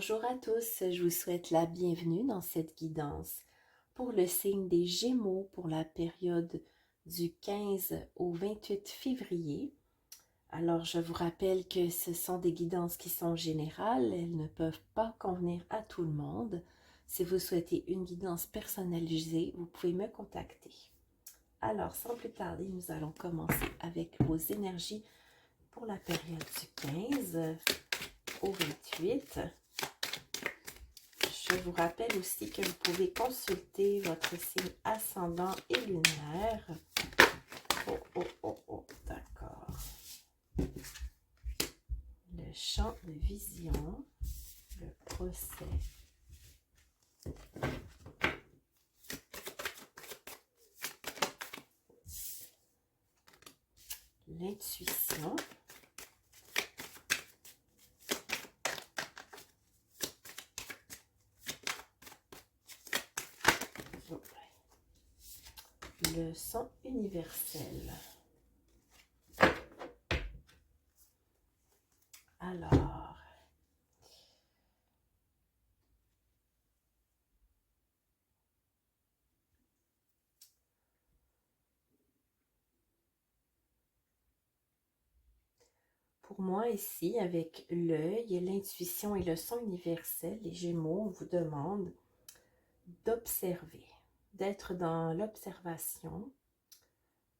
Bonjour à tous, je vous souhaite la bienvenue dans cette guidance pour le signe des Gémeaux pour la période du 15 au 28 février. Alors, je vous rappelle que ce sont des guidances qui sont générales, elles ne peuvent pas convenir à tout le monde. Si vous souhaitez une guidance personnalisée, vous pouvez me contacter. Alors, sans plus tarder, nous allons commencer avec vos énergies pour la période du 15 au 28. Je vous rappelle aussi que vous pouvez consulter votre signe ascendant et lunaire. D'accord. Le champ de vision, le procès. L'intuition. Le son universel. Alors, pour moi ici, avec l'œil, l'intuition et le son universel, les Gémeaux, on vous demande d'observer, d'être dans l'observation,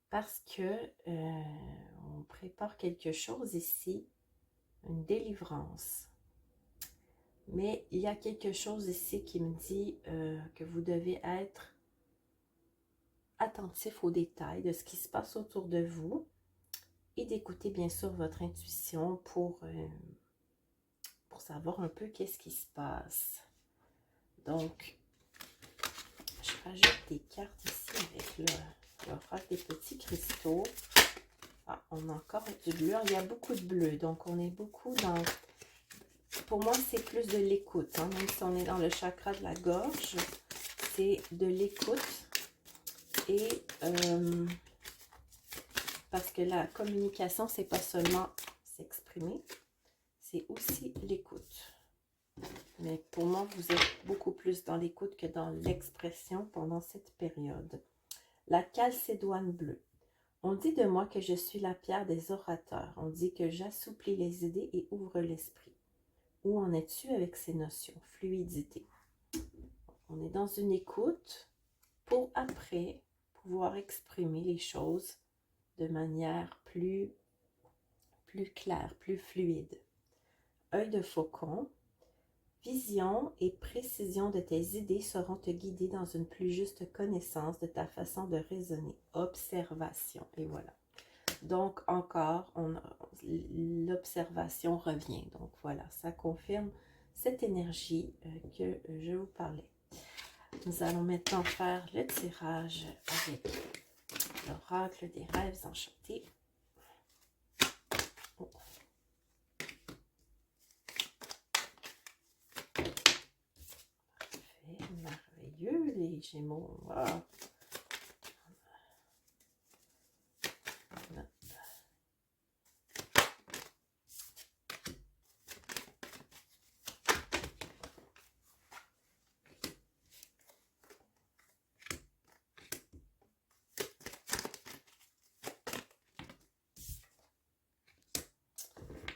parce que on prépare quelque chose ici, une délivrance. Mais il y a quelque chose ici qui me dit que vous devez être attentif aux détails de ce qui se passe autour de vous et d'écouter bien sûr votre intuition pour savoir un peu qu'est-ce qui se passe. Donc, je rajoute des cartes ici avec l'oracle des petits cristaux. Ah, on a encore du bleu. Il y a beaucoup de bleu, donc on est beaucoup dans... Pour moi, c'est plus de l'écoute. Hein? Même si on est dans le chakra de la gorge, c'est de l'écoute. Et parce que la communication, c'est pas seulement s'exprimer, c'est aussi l'écoute. Mais pour moi, vous êtes beaucoup plus dans l'écoute que dans l'expression pendant cette période. La calcédoine bleue. On dit de moi que je suis la pierre des orateurs. On dit que j'assouplis les idées et ouvre l'esprit. Où en es-tu avec ces notions? Fluidité. On est dans une écoute pour après pouvoir exprimer les choses de manière plus claire, plus fluide. Œil de faucon. Vision et précision de tes idées seront te guider dans une plus juste connaissance de ta façon de raisonner. Observation. Et voilà. Donc, encore, l'observation revient. Donc, voilà, ça confirme cette énergie que je vous parlais. Nous allons maintenant faire le tirage avec l'oracle des rêves enchantés. Oh. Parfait, merveilleux, les Gémeaux. Wow.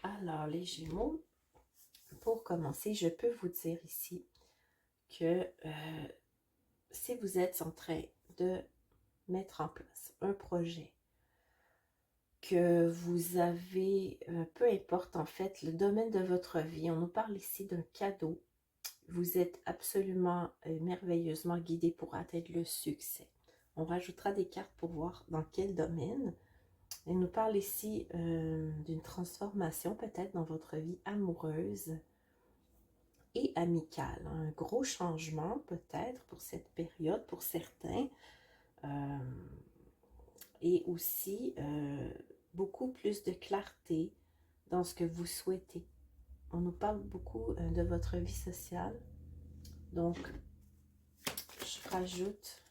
Alors, les Gémeaux, pour commencer, je peux vous dire ici que si vous êtes en train de mettre en place un projet, que vous avez, peu importe en fait le domaine de votre vie, on nous parle ici d'un cadeau, vous êtes absolument merveilleusement guidé pour atteindre le succès. On rajoutera des cartes pour voir dans quel domaine. Elle nous parle ici d'une transformation peut-être dans votre vie amoureuse et amicale. Un gros changement peut-être pour cette période, pour certains. Et aussi beaucoup plus de clarté dans ce que vous souhaitez. On nous parle beaucoup de votre vie sociale. Donc, je rajoute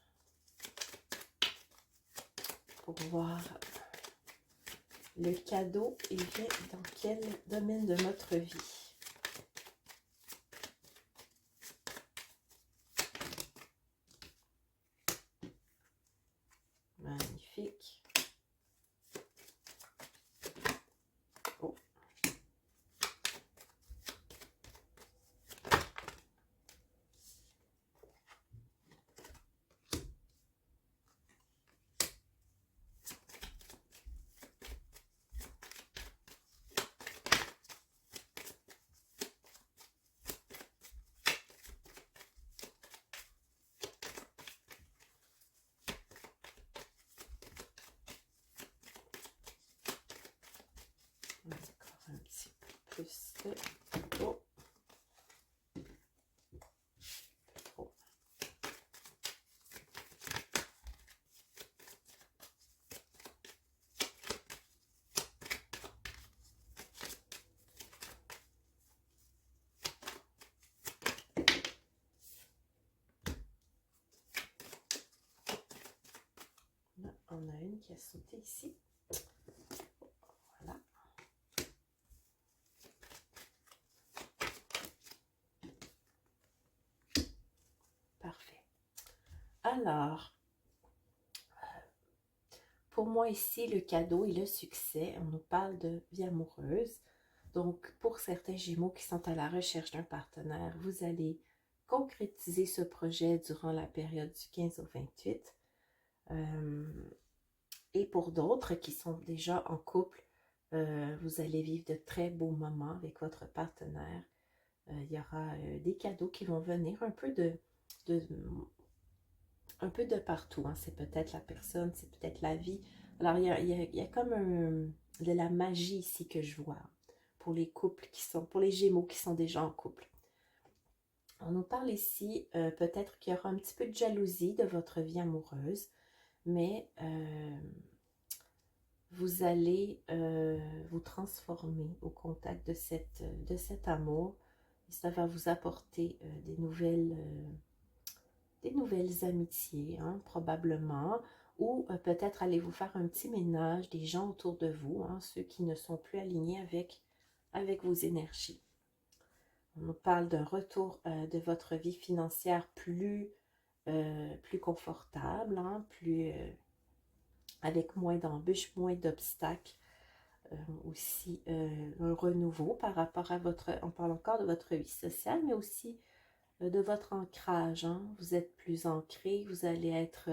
pour voir le cadeau, il vient dans quel domaine de notre vie. plus de... Oh. Oh. Là, on a une qui a sauté ici. Voilà. Parfait. Alors, pour moi ici, le cadeau et le succès, on nous parle de vie amoureuse. Donc, pour certains Gémeaux qui sont à la recherche d'un partenaire, vous allez concrétiser ce projet durant la période du 15 au 28. Et pour d'autres qui sont déjà en couple, vous allez vivre de très beaux moments avec votre partenaire. Il y aura des cadeaux qui vont venir un peu un peu de partout. Hein. C'est peut-être la personne, c'est peut-être la vie. Alors, il y a comme de la magie ici que je vois pour les couples qui sont, pour les Gémeaux qui sont déjà en couple. On nous parle ici, peut-être qu'il y aura un petit peu de jalousie de votre vie amoureuse, mais vous allez vous transformer au contact de cet amour. Et ça va vous apporter des nouvelles amitiés, hein, probablement, ou peut-être allez vous faire un petit ménage des gens autour de vous, hein, ceux qui ne sont plus alignés avec vos énergies. On nous parle d'un retour de votre vie financière plus confortable, hein, avec moins d'embûches, moins d'obstacles. Aussi un renouveau par rapport à on parle encore de votre vie sociale, mais aussi de votre ancrage. Hein. Vous êtes plus ancré, vous allez être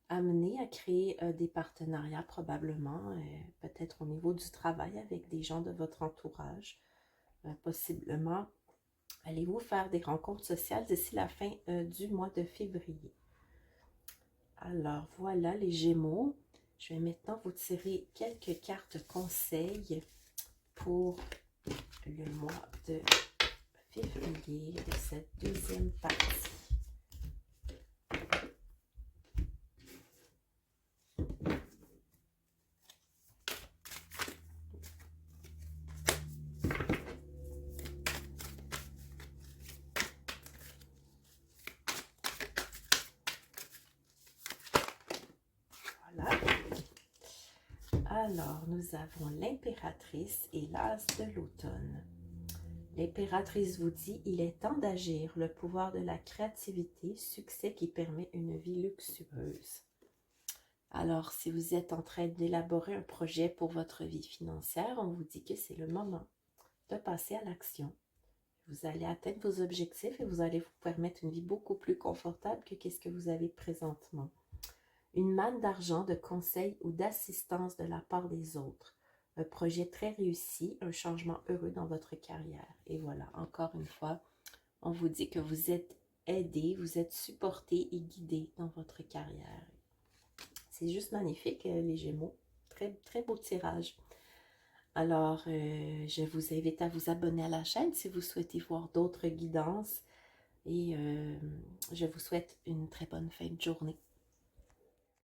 amené à créer des partenariats probablement, peut-être au niveau du travail avec des gens de votre entourage. Possiblement, allez-vous faire des rencontres sociales d'ici la fin du mois de février. Alors voilà les Gémeaux. Je vais maintenant vous tirer quelques cartes conseils pour le mois de février de cette deuxième partie. Voilà. Alors, nous avons l'impératrice et l'as de l'automne. L'impératrice vous dit, il est temps d'agir, le pouvoir de la créativité, succès qui permet une vie luxueuse. Alors, si vous êtes en train d'élaborer un projet pour votre vie financière, on vous dit que c'est le moment de passer à l'action. Vous allez atteindre vos objectifs et vous allez vous permettre une vie beaucoup plus confortable que ce que vous avez présentement. Une manne d'argent, de conseils ou d'assistance de la part des autres. Un projet très réussi, un changement heureux dans votre carrière. Et voilà, encore une fois, on vous dit que vous êtes aidé, vous êtes supporté et guidé dans votre carrière. C'est juste magnifique, les Gémeaux. Très, très beau tirage. Alors, je vous invite à vous abonner à la chaîne si vous souhaitez voir d'autres guidances. Et je vous souhaite une très bonne fin de journée.